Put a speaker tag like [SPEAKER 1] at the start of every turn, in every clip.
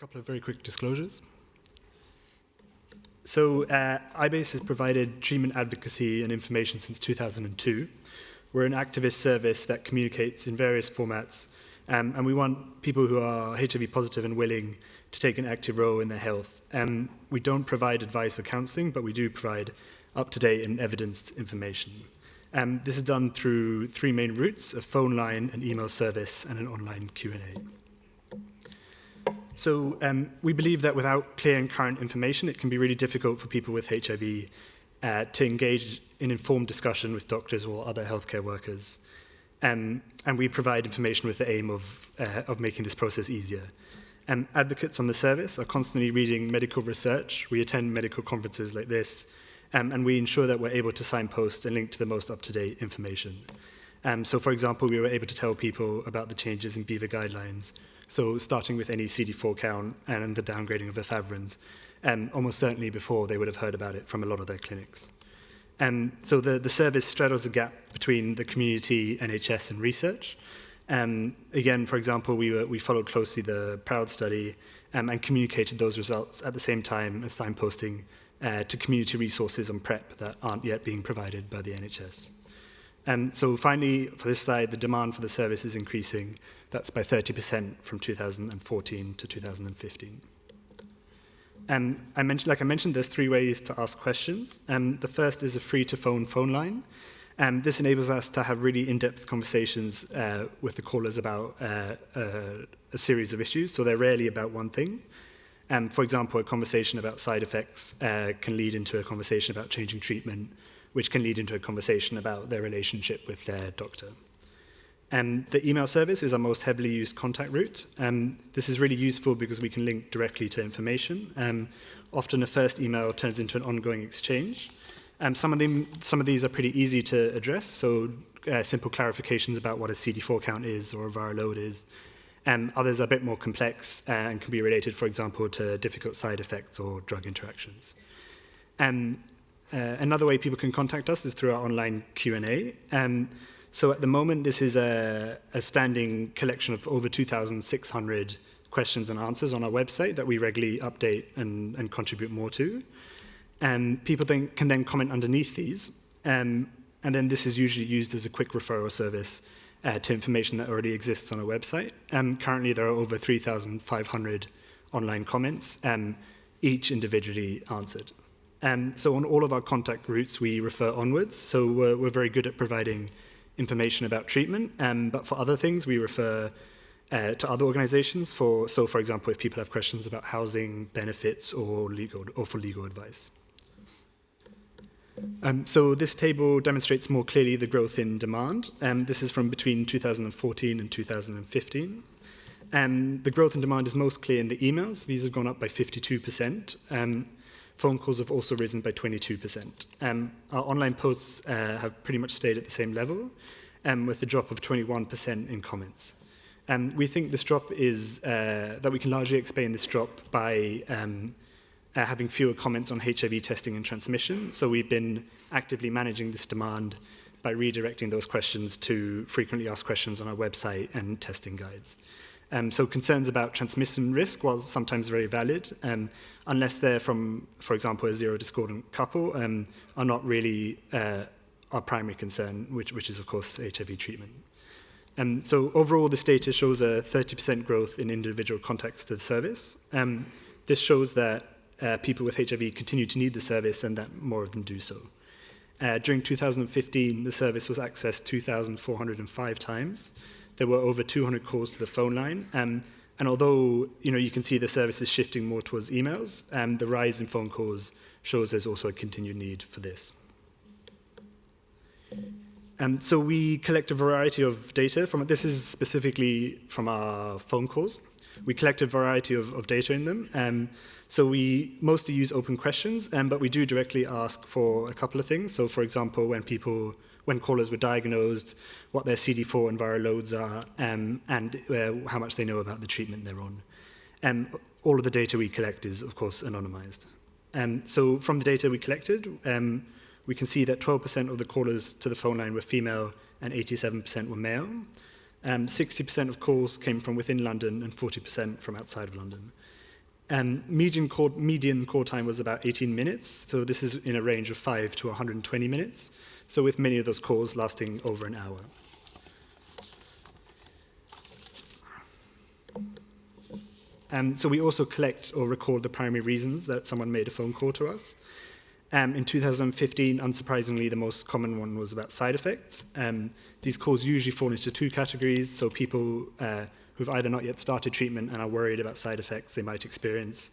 [SPEAKER 1] couple of very quick disclosures. So iBase has provided treatment advocacy and information since 2002. We're an activist service that communicates in various formats, and we want people who are HIV positive and willing to take an active role in their health. We don't provide advice or counseling, but we do provide up-to-date and evidenced information. This is done through three main routes: a phone line, an email service, and an online Q&A. So we believe that without clear and current information, it can be really difficult for people with HIV to engage in informed discussion with doctors or other healthcare workers. And we provide information with the aim of making this process easier. Advocates on the service are constantly reading medical research. We attend medical conferences like this, and we ensure that we're able to signpost and link to the most up-to-date information. So, for example, we were able to tell people about the changes in BHIVA guidelines. So starting with any CD4 count and the downgrading of efavirenz, almost certainly before they would have heard about it from a lot of their clinics. So the service straddles the gap between the community, NHS, and research. Again, for example, we followed closely the PROUD study and communicated those results at the same time as signposting to community resources on PrEP that aren't yet being provided by the NHS. So finally, for this slide, the demand for the service is increasing. That's by 30% from 2014 to 2015. Like I mentioned, there's three ways to ask questions. The first is a free-to-phone phone line. This enables us to have really in-depth conversations with the callers about a series of issues, so they're rarely about one thing. For example, a conversation about side effects can lead into a conversation about changing treatment, which can lead into a conversation about their relationship with their doctor. The email service is our most heavily used contact route. This is really useful because we can link directly to information. Often a first email turns into an ongoing exchange. Some of these are pretty easy to address, so simple clarifications about what a CD4 count is or a viral load is. Others are a bit more complex and can be related, for example, to difficult side effects or drug interactions. Another way people can contact us is through our online Q&A. So at the moment, this is a standing collection of over 2,600 questions and answers on our website that we regularly update and contribute more to. People can then comment underneath these, and then this is usually used as a quick referral service to information that already exists on our website. Currently, there are over 3,500 online comments, each individually answered. So on all of our contact routes, we refer onwards, so we're very good at providing information about treatment, but for other things, we refer to other organizations. For example, if people have questions about housing, benefits, or for legal advice. So this table demonstrates more clearly the growth in demand. This is from between 2014 and 2015. The growth in demand is most clear in the emails. These have gone up by 52%. Phone calls have also risen by 22%. Our online posts have pretty much stayed at the same level, with a drop of 21% in comments. We think this drop is, that we can largely explain this drop by having fewer comments on HIV testing and transmission. So we've been actively managing this demand by redirecting those questions to frequently asked questions on our website and testing guides. So concerns about transmission risk, while sometimes very valid, unless they're from, for example, a zero-discordant couple, are not really our primary concern, which is, of course, HIV treatment. So overall, this data shows a 30% growth in individual contacts to the service. This shows that people with HIV continue to need the service and that more of them do so. During 2015, the service was accessed 2,405 times. There were over 200 calls to the phone line. And although you can see the service is shifting more towards emails, the rise in phone calls shows there's also a continued need for this. So we collect a variety of data from it. This is specifically from our phone calls. We collect a variety of data in them. So we mostly use open questions, but we do directly ask for a couple of things. So for example, when callers were diagnosed, what their CD4 and viral loads are, and how much they know about the treatment they're on. All of the data we collect is, of course, anonymized. So from the data we collected, we can see that 12% of the callers to the phone line were female and 87% were male. 60% of calls came from within London and 40% from outside of London. Median call time was about 18 minutes, so this is in a range of 5 to 120 minutes, so with many of those calls lasting over an hour. So we also collect or record the primary reasons that someone made a phone call to us. In 2015, unsurprisingly, the most common one was about side effects. These calls usually fall into two categories, so people who've either not yet started treatment and are worried about side effects they might experience,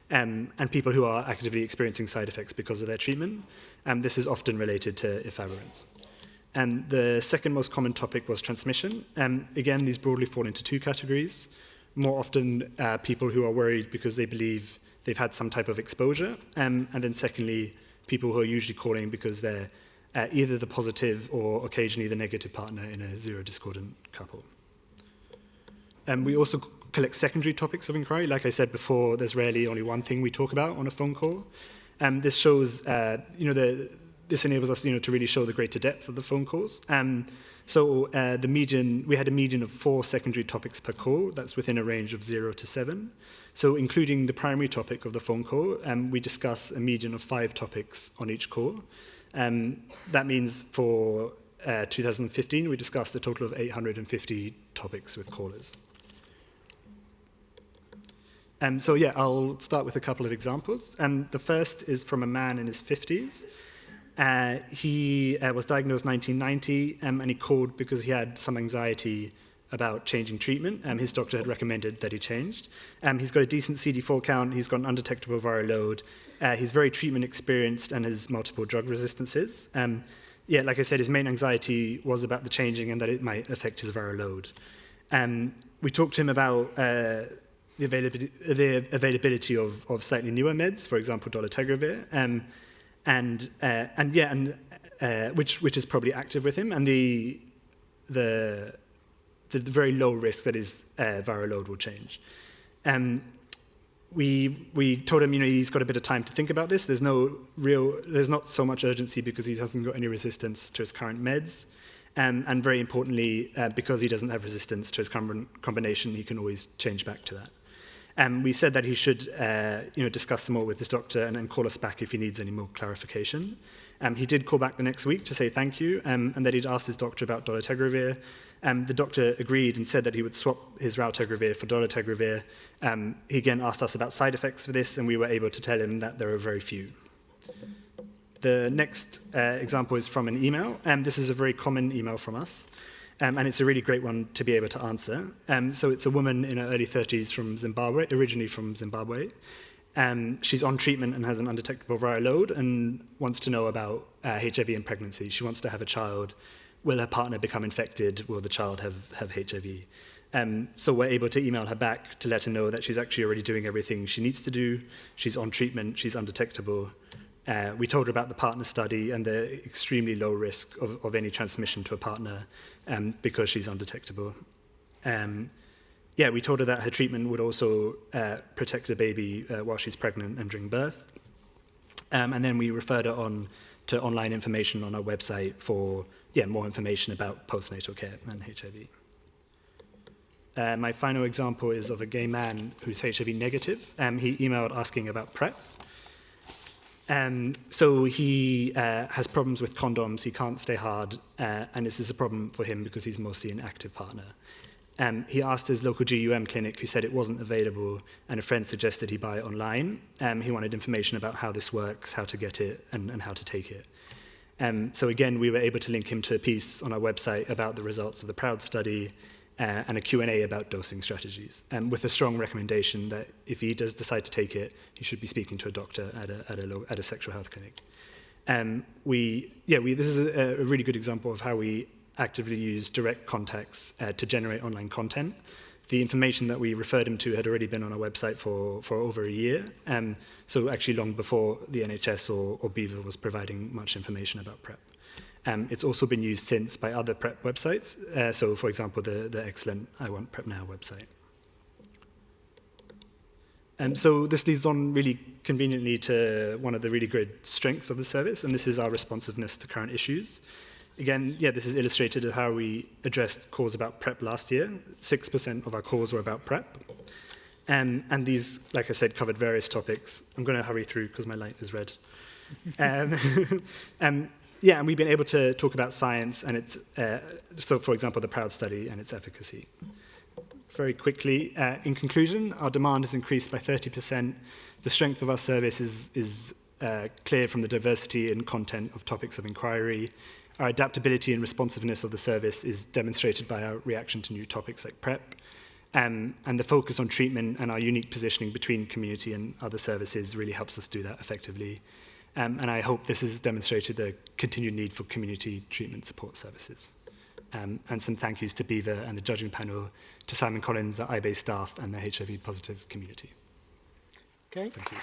[SPEAKER 1] and people who are actively experiencing side effects because of their treatment. This is often related to efavirenz. The second most common topic was transmission. Again, these broadly fall into two categories. More often, people who are worried because they believe they've had some type of exposure, and then secondly, people who are usually calling because they're either the positive or occasionally the negative partner in a zero-discordant couple. We also collect secondary topics of inquiry. Like I said before, there's rarely only one thing we talk about on a phone call. This shows, this enables us, to really show the greater depth of the phone calls. We had a median of 4 secondary topics per call. That's within a range of 0 to 7. So including the primary topic of the phone call, we discuss a median of 5 topics on each call. That means for 2015, we discussed a total of 850 topics with callers. I'll start with a couple of examples. The first is from a man in his 50s. He was diagnosed 1990, and he called because he had some anxiety about changing treatment. His doctor had recommended that he changed. He's got a decent CD4 count. He's got an undetectable viral load. He's very treatment experienced and has multiple drug resistances. Like I said, his main anxiety was about the changing and that it might affect his viral load. We talked to him about the availability of slightly newer meds, for example, dolutegravir, which is probably active with him, and the very low risk that his viral load will change. We told him, he's got a bit of time to think about this. There's not so much urgency because he hasn't got any resistance to his current meds, and very importantly, because he doesn't have resistance to his current combination, he can always change back to that. We said that he should discuss some more with his doctor and then call us back if he needs any more clarification. He did call back the next week to say thank you, and that he'd asked his doctor about dolutegravir. The doctor agreed and said that he would swap his raltegravir for dolutegravir. He again asked us about side effects for this, and we were able to tell him that there are very few. The next example is from an email. This is a very common email from us. And it's a really great one to be able to answer. So it's a woman in her early 30s from Zimbabwe, originally from Zimbabwe. She's on treatment and has an undetectable viral load and wants to know about HIV and pregnancy. She wants to have a child. Will her partner become infected? Will the child have HIV? So we're able to email her back to let her know that she's actually already doing everything she needs to do. She's on treatment. She's undetectable. We told her about the partner study and the extremely low risk of any transmission to a partner because she's undetectable. We told her that her treatment would also protect the baby while she's pregnant and during birth. And then we referred her on to online information on our website for more information about postnatal care and HIV. My final example is of a gay man who's HIV negative. He emailed asking about PrEP. So he has problems with condoms, he can't stay hard, and this is a problem for him because he's mostly an active partner. He asked his local GUM clinic, who said it wasn't available, and a friend suggested he buy it online. He wanted information about how this works, how to get it, and how to take it. So again, we were able to link him to a piece on our website about the results of the PROUD study, and a Q&A about dosing strategies, with a strong recommendation that if he does decide to take it, he should be speaking to a doctor at a sexual health clinic. This is a really good example of how we actively use direct contacts to generate online content. The information that we referred him to had already been on our website for over a year, so actually long before the NHS or BHIVA was providing much information about PrEP. It's also been used since by other PrEP websites, so for example, the excellent I Want PrEP Now website. So this leads on really conveniently to one of the really great strengths of the service, and this is our responsiveness to current issues. Again, this is illustrated of how we addressed calls about PrEP last year. 6% of our calls were about PrEP. And these, like I said, covered various topics. I'm going to hurry through because my light is red. Yeah, and we've been able to talk about science and its, so for example, the PROUD study and its efficacy. Very quickly, in conclusion, our demand has increased by 30%. The strength of our service is clear from the diversity and content of topics of inquiry. Our adaptability and responsiveness of the service is demonstrated by our reaction to new topics like PrEP. And the focus on treatment and our unique positioning between community and other services really helps us do that effectively. And I hope this has demonstrated the continued need for community treatment support services. And some thank yous to BHIVA and the judging panel, to Simon Collins, our IBASE staff, and the HIV positive community.
[SPEAKER 2] Okay.
[SPEAKER 1] Thank you.